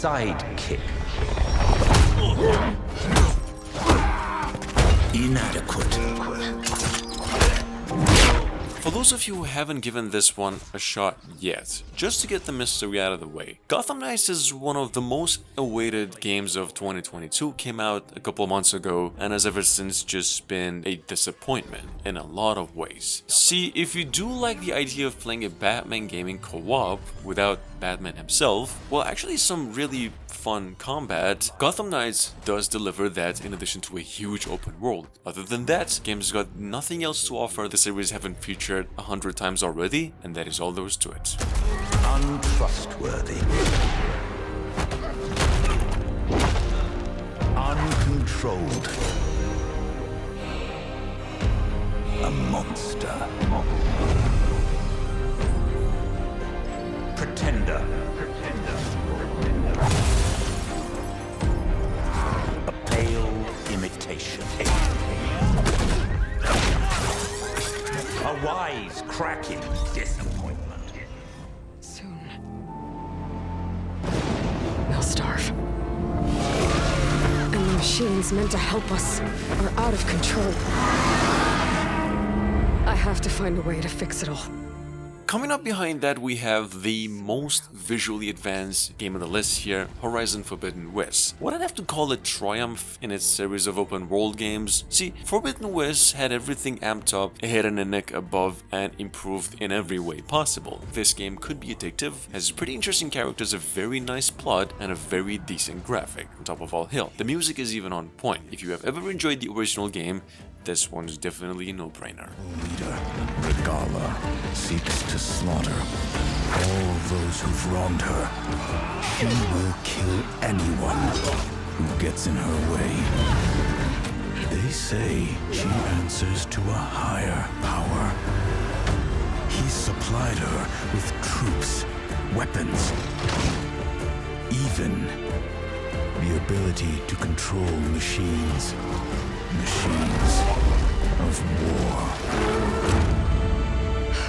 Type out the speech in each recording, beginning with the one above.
sidekick. Inadequate. For those of you who haven't given this one a shot yet, just to get the mystery out of the way, Gotham Knights is one of the most awaited games of 2022, came out a couple of months ago, and has ever since just been a disappointment in a lot of ways. See, if you do like the idea of playing a Batman gaming co-op without Batman himself, well, actually some really fun combat, Gotham Knights does deliver that in addition to a huge open world. Other than that, game's got nothing else to offer the series haven't featured 100 times already, and that is all there is to it. Untrustworthy. Uncontrolled. A monster. Pretender. A pale imitation. A wise, cracking disappointment. Soon, they'll starve. And the machines meant to help us are out of control. I have to find a way to fix it all. Coming up behind that, we have the most visually advanced game on the list here, Horizon Forbidden West. What I'd have to call a triumph in its series of open world games. See, Forbidden West had everything amped up, a head and a neck above, and improved in every way possible. This game could be addictive, has pretty interesting characters, a very nice plot, and a very decent graphic, on top of all hill. The music is even on point. If you have ever enjoyed the original game, this one is definitely a no-brainer. Leader, Regala, seeks to slaughter all those who've wronged her. She will kill anyone who gets in her way. They say she answers to a higher power. He supplied her with troops, weapons, even the ability to control machines. Machines of war.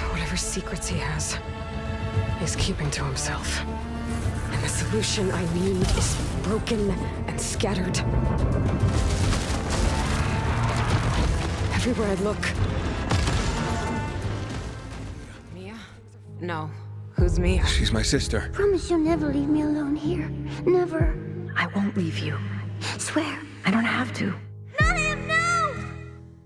Whatever secrets he has, he's keeping to himself. And the solution I need is broken and scattered. Everywhere I look. Mia? No. Who's Mia? She's my sister. Promise you'll never leave me alone here. Never. I won't leave you. Swear. I don't have to.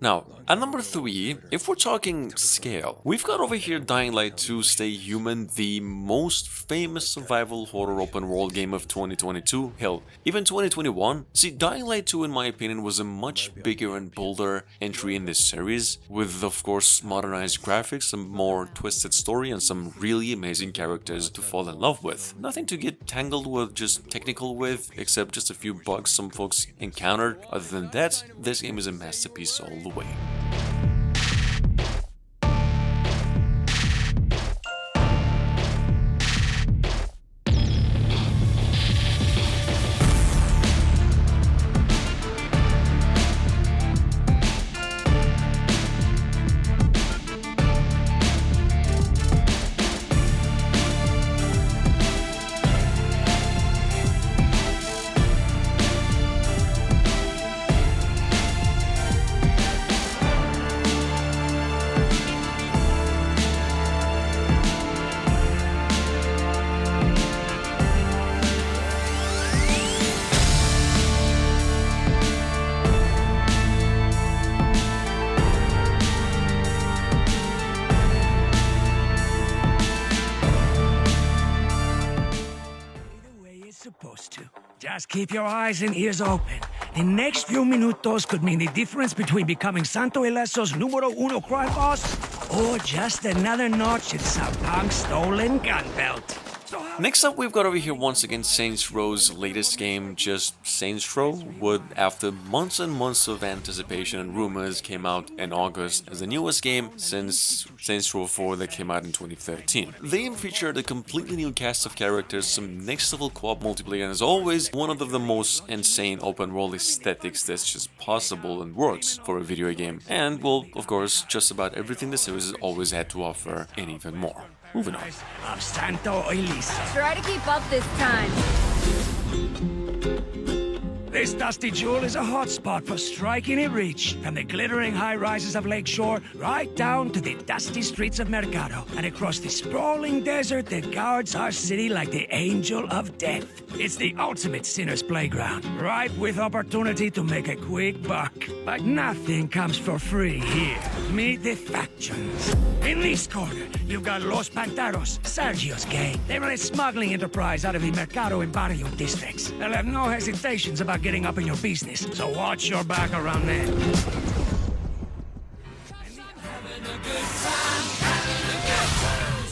Now, at number 3, if we're talking scale, we've got over here Dying Light 2 Stay Human, the most famous survival horror open world game of 2022, hell, even 2021. See, Dying Light 2 in my opinion was a much bigger and bolder entry in this series, with of course modernized graphics, a more twisted story, and some really amazing characters to fall in love with. Nothing to get tangled with, just technical with, except just a few bugs some folks encountered. Other than that, this game is a masterpiece all the way. Supposed to. Just keep your eyes and ears open. The next few minutos could mean the difference between becoming Santo Ileso's numero uno crime boss or just another notch in some punk's stolen gun belt. Next up, we've got over here once again Saints Row's latest game, just Saints Row, would, after months and months of anticipation and rumors, came out in August as the newest game since Saints Row 4 that came out in 2013. The game featured a completely new cast of characters, some next level co-op multiplayer, and as always, one of the most insane open world aesthetics that's just possible and works for a video game. And, well, of course, just about everything the series has always had to offer and even more. Moving on. Of Santo Ileso. Try to keep up this time. This dusty jewel is a hotspot for striking it rich, from the glittering high-rises of Lakeshore right down to the dusty streets of Mercado, and across the sprawling desert that guards our city like the angel of death. It's the ultimate sinner's playground, ripe with opportunity to make a quick buck. But nothing comes for free here. Meet the factions. In this corner, you've got Los Panteros, Sergio's gang. They run a smuggling enterprise out of the Mercado and Barrio districts. They'll have no hesitations about getting up in your business, so watch your back around there.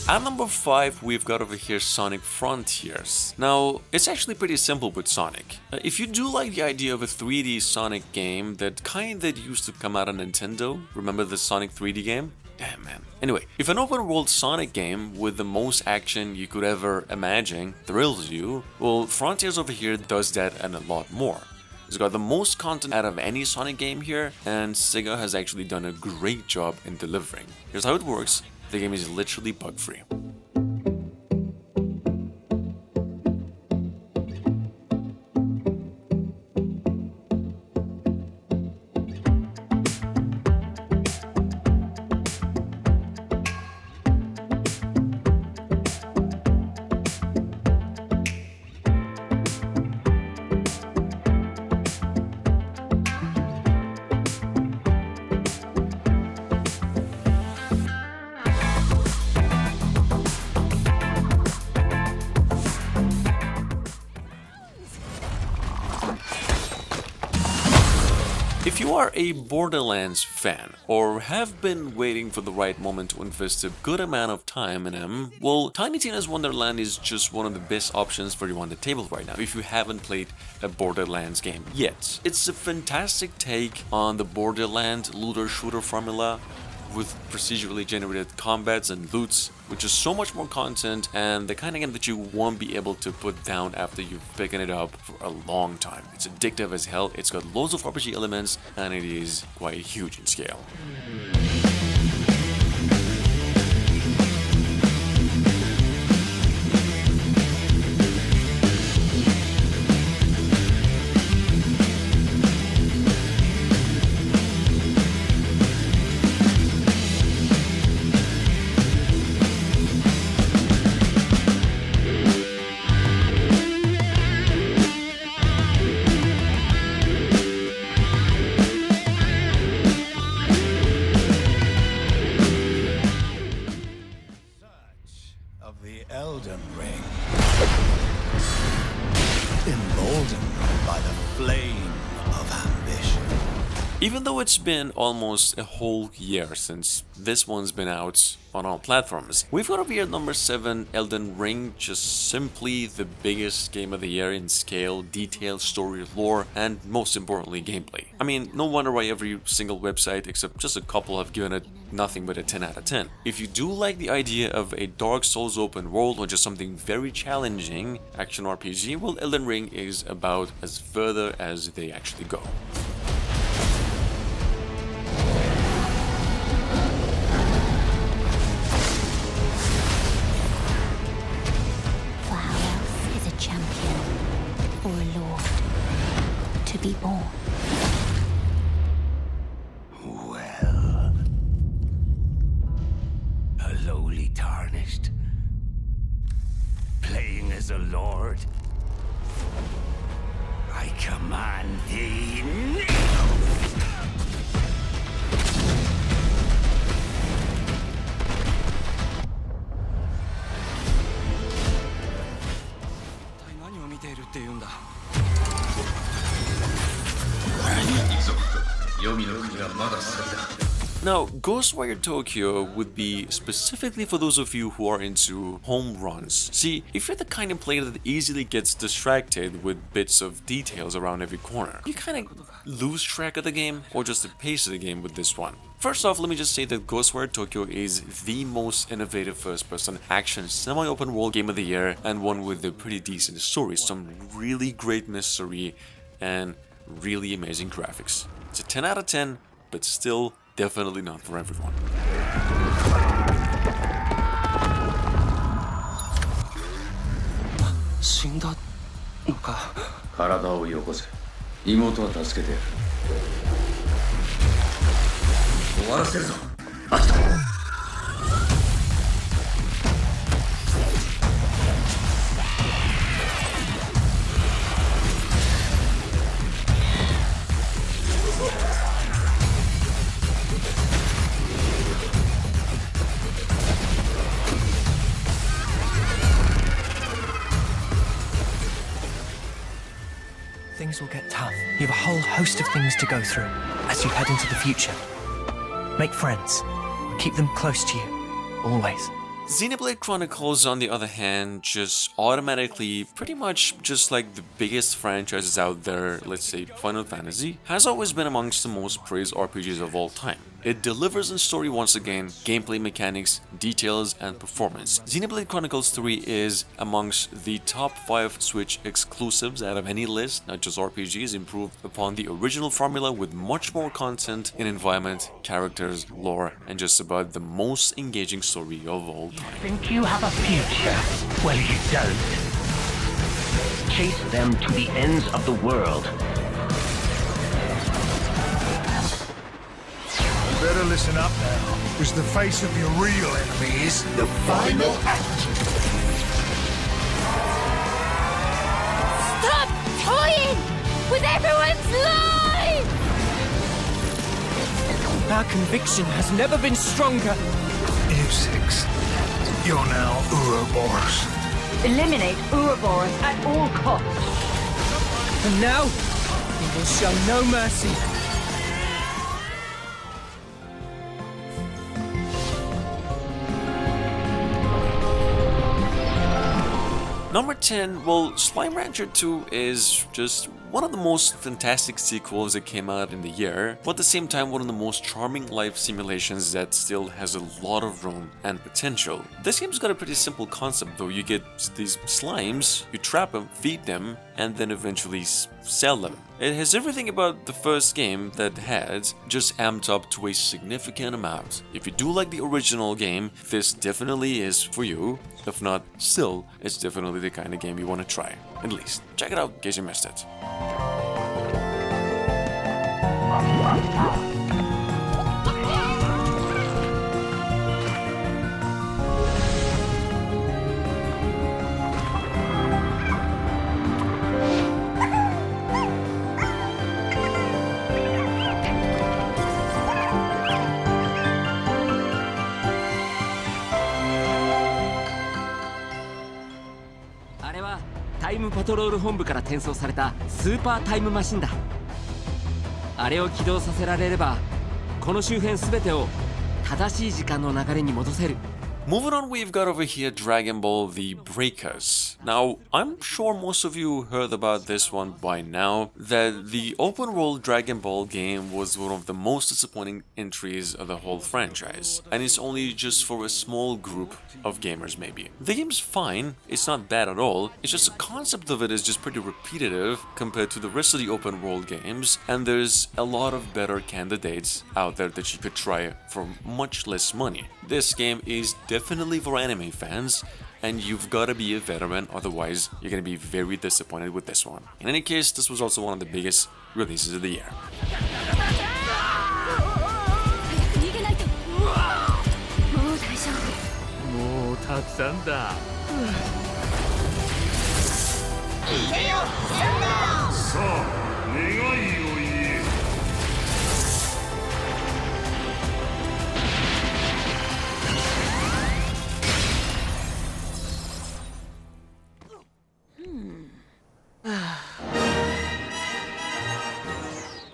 At number 5, we've got over here Sonic Frontiers. Now, it's actually pretty simple with Sonic. If you do like the idea of a 3D Sonic game that used to come out on Nintendo, remember the Sonic 3D game? Damn, man. Anyway, if an open world Sonic game with the most action you could ever imagine thrills you, well, Frontiers over here does that and a lot more. It's got the most content out of any Sonic game here, and Sega has actually done a great job in delivering. Here's how it works. The game is literally bug-free. If you are a Borderlands fan, or have been waiting for the right moment to invest a good amount of time in them, well, Tiny Tina's Wonderland is just one of the best options for you on the table right now if you haven't played a Borderlands game yet. It's a fantastic take on the Borderlands looter-shooter formula, with procedurally generated combats and loots, which is so much more content and the kind of game that you won't be able to put down after you've picked it up for a long time. It's addictive as hell, it's got loads of RPG elements, and it is quite huge in scale. Of the Elden Ring, emboldened by the flame of ambition. Even though it's been almost a whole year since this one's been out on all platforms, we've got over here at number 7, Elden Ring, just simply the biggest game of the year in scale, detail, story, lore, and most importantly, gameplay. I mean, no wonder why every single website, except just a couple, have given it nothing but a 10 out of 10. If you do like the idea of a Dark Souls open world or just something very challenging action RPG, well, Elden Ring is about as further as they actually go. For how else is a champion or a lord to be born? Well, a lowly tarnished, playing as a lord. I command thee now! Now, Ghostwire Tokyo would be specifically for those of you who are into home runs. See, if you're the kind of player that easily gets distracted with bits of details around every corner, you kind of lose track of the game or just the pace of the game with this one. First off, let me just say that Ghostwire Tokyo is the most innovative first-person action semi-open world game of the year, and one with a pretty decent story, some really great mystery, and really amazing graphics. It's a 10 out of 10, but still definitely not for everyone. のか。体をよこせ。妹は助けてやる。終わらせるぞ。アキト。Things will get tough. You have a whole host of things to go through as you head into the future. Make friends. Keep them close to you. Always. Xenoblade Chronicles, on the other hand, just automatically, pretty much just like the biggest franchises out there, let's say Final Fantasy, has always been amongst the most praised RPGs of all time. It delivers in story once again, gameplay mechanics, details, and performance. Xenoblade Chronicles 3 is amongst the top 5 Switch exclusives out of any list, not just RPGs, improved upon the original formula with much more content in environment, characters, lore, and just about the most engaging story of all time. Think you have a future? Well, you don't. Chase them to the ends of the world. Better listen up now, because the face of your real enemy is the final act. Stop toying with everyone's lives! Our conviction has never been stronger. XSX, you're now Ouroboros. Eliminate Ouroboros at all costs. And now, we will show no mercy. Number 10, well, Slime Rancher 2 is just one of the most fantastic sequels that came out in the year, but at the same time one of the most charming life simulations that still has a lot of room and potential. This game's got a pretty simple concept though. You get these slimes, you trap them, feed them, and then eventually sell them. It has everything about the first game that had, just amped up to a significant amount. If you do like the original game, this definitely is for you. If not, still, it's definitely the kind of game you want to try. At least, check it out in case you missed it.あれはタイムパトロール本部から転送されたスーパータイムマシンだ。あれを起動させられればこの周辺全てを正しい時間の流れに戻せる。 Moving on, we've got over here Dragon Ball The Breakers. Now, I'm sure most of you heard about this one by now, that the open world Dragon Ball game was one of the most disappointing entries of the whole franchise, and it's only just for a small group of gamers maybe. The game's fine, it's not bad at all, it's just the concept of it is just pretty repetitive compared to the rest of the open world games, and there's a lot of better candidates out there that you could try for much less money. This game is definitely for anime fans, and you've got to be a veteran, otherwise you're going to be very disappointed with this one. In any case, this was also one of the biggest releases of the year. もうたくさんだ。さあ、願いを言え。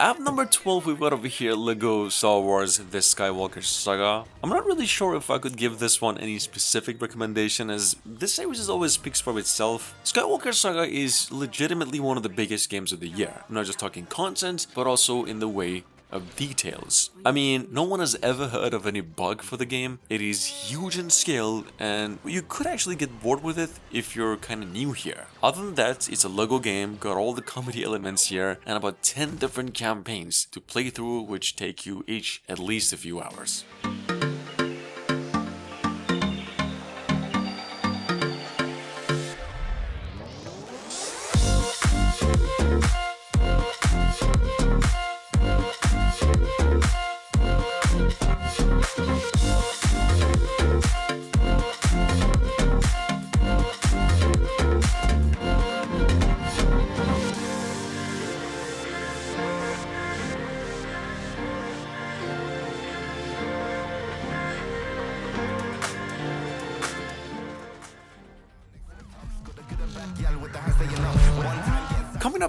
At number 12, we've got over here LEGO Star Wars The Skywalker Saga. I'm not really sure if I could give this one any specific recommendation, as this series always speaks for itself. Skywalker Saga is legitimately one of the biggest games of the year. I'm not just talking content, but also in the way of details. I mean, no one has ever heard of any bug for the game. It is huge in scale, and you could actually get bored with it if you're kind of new here. Other than that, it's a LEGO game, got all the comedy elements here, and about 10 different campaigns to play through, which take you each at least a few hours.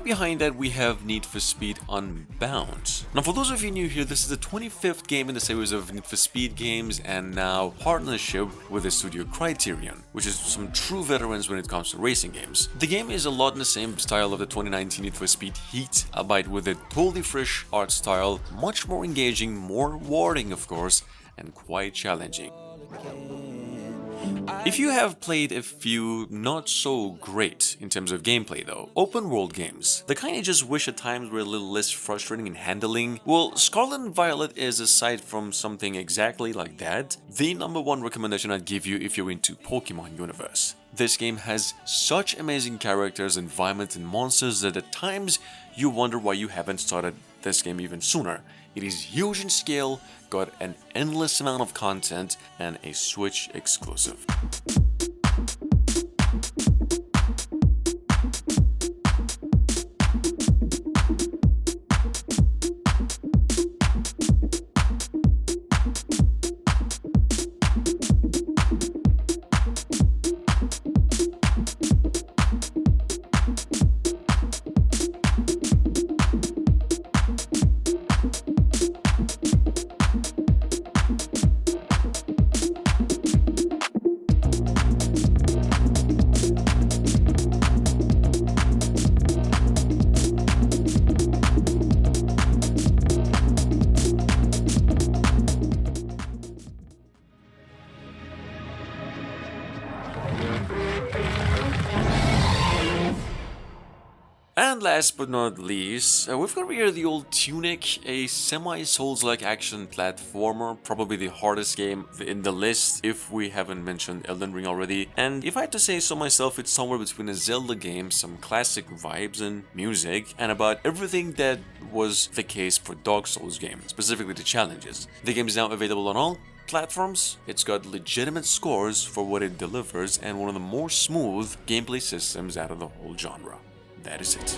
Right behind that we have Need for Speed Unbound. Now for those of you new here, this is the 25th game in the series of Need for Speed games and now partnership with the studio Criterion, which is some true veterans when it comes to racing games. The game is a lot in the same style of the 2019 Need for Speed Heat, albeit with a totally fresh art style, much more engaging, more rewarding of course, and quite challenging. If you have played a few not so great in terms of gameplay though, open world games, the kind you just wish at times were a little less frustrating in handling, well, Scarlet and Violet is, aside from something exactly like that, the #1 recommendation I'd give you if you're into Pokemon universe. This game has such amazing characters, environments and monsters that at times you wonder why you haven't started this game even sooner. It is huge in scale, got an endless amount of content, and a Switch exclusive. And last but not least, we've got here the old Tunic, a semi-Souls-like action platformer, probably the hardest game in the list if we haven't mentioned Elden Ring already. And if I had to say so myself, it's somewhere between a Zelda game, some classic vibes and music, and about everything that was the case for Dark Souls games, specifically the challenges. The game is now available on all platforms, it's got legitimate scores for what it delivers, and one of the more smooth gameplay systems out of the whole genre. That is it.